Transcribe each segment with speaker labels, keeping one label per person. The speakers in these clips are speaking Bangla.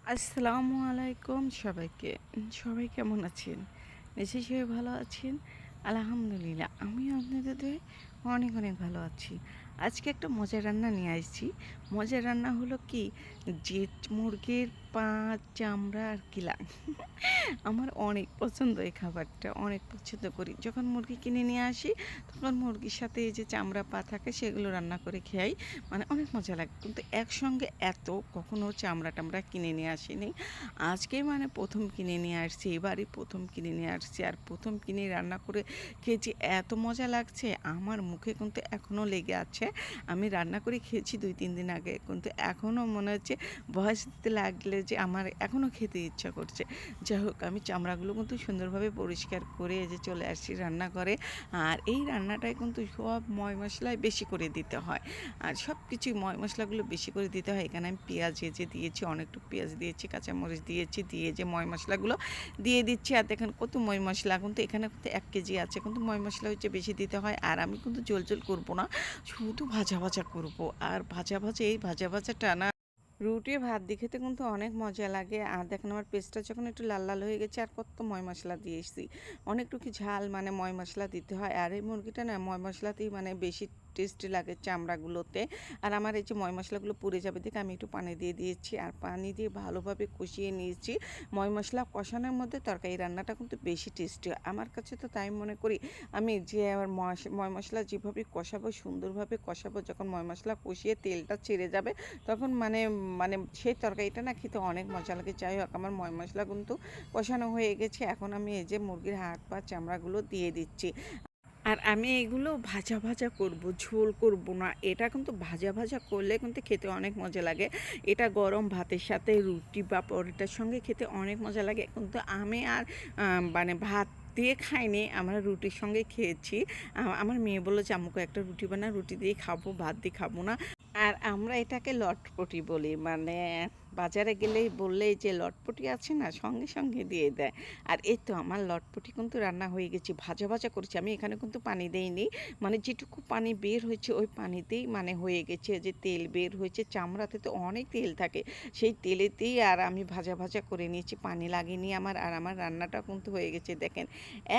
Speaker 1: আসসালামু আলাইকুম সবাইকে। সবাই কেমন আছেন? নিশ্চয়ই সবাই ভালো আছেন? আলহামদুলিল্লাহ আমিও আপনাদের দয়ায় অনেক, অনেক ভালো আছি। আজকে একটা মজার রান্না নিয়ে আসছি। মজার রান্না হলো কি যে মুরগির পা, চামড়া আর কিলা। আমার অনেক পছন্দ এই খাবারটা, অনেক পছন্দ করি। যখন মুরগি কিনে নিয়ে আসি, তখন মুরগির সাথে এই যে চামড়া, পা থাকে সেগুলো রান্না করে খাই। মানে অনেক মজা লাগে। কিন্তু একসঙ্গে এত কখনো চামড়া-টামড়া কিনে নিয়ে আসিনি। আজকেই মানে ১ম কিনে নিয়ে আসছি। এবারই ১ম কিনে নিয়ে আসছি। আর ১ম কিনে রান্না করে খেয়েছি, এত মজা লাগছে, আমার মুখে কিন্তু এখনও লেগে আছে। আমি রান্না করে খেয়েছি ২-৩ দিন আগে। কিন্তু এখনও মনে হচ্ছে ভয়েস দিতে লাগলে যে আমার এখনও খেতে ইচ্ছা করছে। যাই হোক আমি চামড়াগুলো কিন্তু সুন্দরভাবে পরিষ্কার করে এই যে চলে আসছি রান্নাঘরে। আর এই রান্নাটায় কিন্তু সব ময়-মশলাই বেশি করে দিতে হয়। আর সব কিছুই ময়-মশলাগুলো বেশি করে দিতে হয়। এখানে আমি পেঁয়াজ ভেজে দিয়েছি, অনেকটুকু পেঁয়াজ দিয়েছি, কাঁচামরিচ দিয়েছি, দিয়ে যে ময়-মশলাগুলো দিয়ে দিচ্ছি। আর দেখেন কত ময়-মশলা, কিন্তু এখানে কিন্তু ১ কেজি আছে। কিন্তু ময়-মশলা হচ্ছে বেশি দিতে হয়। আর আমি কিন্তু ঝোল করব না, শুধু ভাজা, ভাজা করব। আর ভাজা, ভাজা এই ভাজা, ভাজাটা না রুটি ভাত দিয়ে খেতে কিন্তু অনেক মজা লাগে। আর দেখেন আমার পেস্টটা যখন একটু লাল, লাল হয়ে গেছে আর কত ময় মশলা দিয়েছি। অনেকটুকু ঝাল মানে ময় মশলা দিতে হয়। আর এই মুরগিটা না ময় মশলাতেই মানে বেশি টেস্টি লাগে চামড়াগুলোতে। আর আমার এই যে ময় মশলাগুলো পুড়ে যাবে দেখে আমি একটু পানি দিয়ে দিয়েছি। আর পানি দিয়ে ভালোভাবে কষিয়ে নিয়েছি। ময় মশলা কষানোর মধ্যে তরকারি রান্নাটা কিন্তু বেশি টেস্টি হয়। আমার কাছে তো তাই মনে করি। আমি যে আমার ময় মশলা যেভাবে কষাবো, সুন্দরভাবে কষাবো, যখন ময় মশলা কষিয়ে তেলটা ছেড়ে যাবে তখন মানে সেই তরকারিটা না খেতে অনেক মজা লাগে। যাই হোক আমার ময় মশলা কিন্তু কষানো হয়ে গেছে। এখন আমি এই যে মুরগির হাড় পা চামড়াগুলো দিয়ে দিচ্ছি। আর আমি এগুলো ভাজা, ভাজা করব, ঝোল করব না। এটা কিন্তু ভাজা, ভাজা করলে কিন্তু খেতে অনেক মজা লাগে। এটা গরম ভাতের সাথে রুটি বা পরোটার সঙ্গে খেতে অনেক মজা লাগে। কিন্তু আমি আর মানে ভাত দিয়ে খাইনি, আমরা রুটির সঙ্গে খেয়েছি। আমার মেয়ে বলল যে, "আম্মু একটা রুটি বানা, রুটি দিয়েই খাবো, ভাত দিয়ে খাবো না।" আর আমরা এটাকে লটপটি বলি। মানে বাজারে গেলেই বললেই যে লটপটি আছে না? সঙ্গে, সঙ্গে দিয়ে দেয়। আর এই তো আমার লটপটি কিন্তু রান্না হয়ে গেছে। ভাজা, ভাজা করেছি। আমি এখানে কিন্তু পানি দেইনি। মানে যেটুকু পানি বের হয়েছে ওই পানিতেই মানে হয়ে গেছে। যে তেল বের হয়েছে, চামড়াতে তো অনেক তেল থাকে। সেই তেলেতেই আর আমি ভাজা, ভাজা করে নিয়েছি। পানি লাগেনি আমার। আর আমার রান্নাটা কিন্তু হয়ে গেছে দেখেন।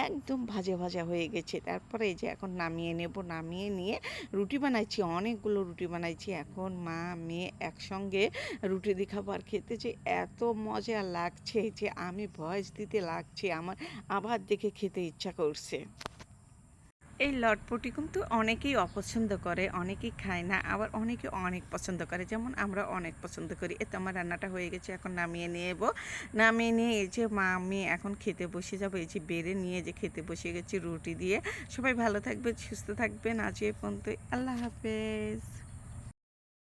Speaker 1: একদম ভাজা, ভাজা হয়ে গেছে। তারপরে এই যে এখন নামিয়ে নেব। নামিয়ে নিয়ে রুটি বানাইছি, অনেকগুলো রুটি বানাইছি। এখন মা, মেয়ে একসঙ্গে রুটি দিয়ে খাবো। আর খেতে যে এত মজা লাগছে যে আমি ভয়েস দিতে লাগছে আমার, আবার দেখে খেতে ইচ্ছা করছে। এই লটপটি কিন্তু অনেকেই অপছন্দ করে, অনেকেই খায় না, আবার অনেকে অনেক পছন্দ করে। যেমন আমরা অনেক পছন্দ করি। এই তো আমার রান্নাটা হয়ে গেছে, এখন নামিয়ে নেব। নামিয়ে নিয়ে এই যে মা, আমি এখন খেতে বসে যাবো। এই যে বেড়ে নিয়ে যে খেতে বসে গেছি রুটি দিয়ে। সবাই ভালো থাকবেন, সুস্থ থাকবেন। আজ এ পর্যন্তই। আল্লাহ হাফেজ।